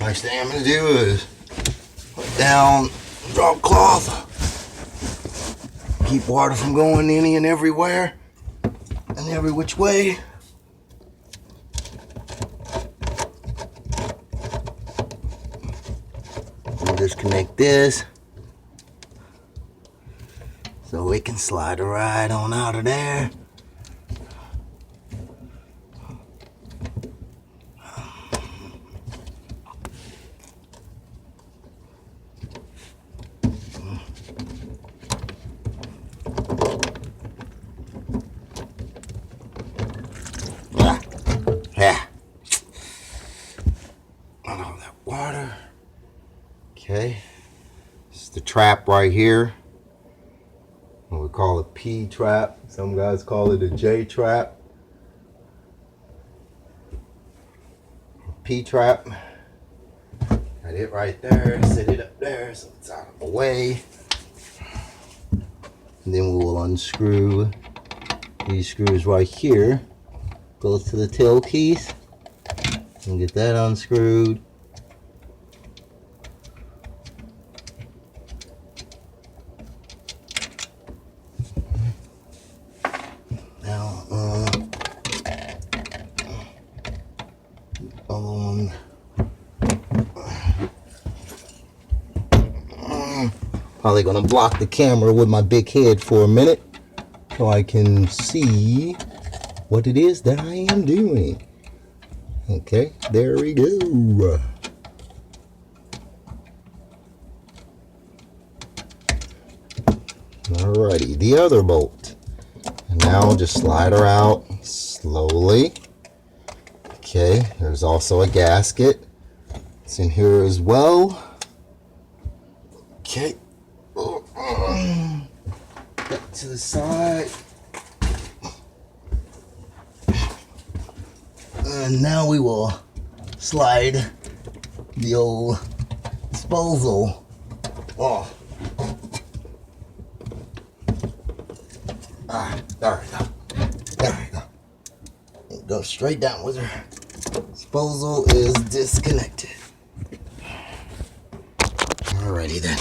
next thing I'm going to do is put down drop cloth. Keep water from going any and everywhere and every which way. We'll disconnect this so we can slide right on out of there. Yeah. Out all that water. Okay. This is the trap right here. What we call a P trap. Some guys call it a J trap. P trap. Got it right there. Set it up there so it's out of the way. And then we will unscrew these screws right here. Goes to the tail teeth. And get that unscrewed. Now, on probably gonna block the camera with my big head for a minute so I can see what it is that I am doing. Okay, there we go. Alrighty, the other bolt. And now just slide her out slowly. Okay, there's also a gasket. It's in here as well. Okay. Back to the side. And now we will slide the old disposal off. There we go. There we go. It goes straight down with her. Disposal is disconnected. Alrighty then.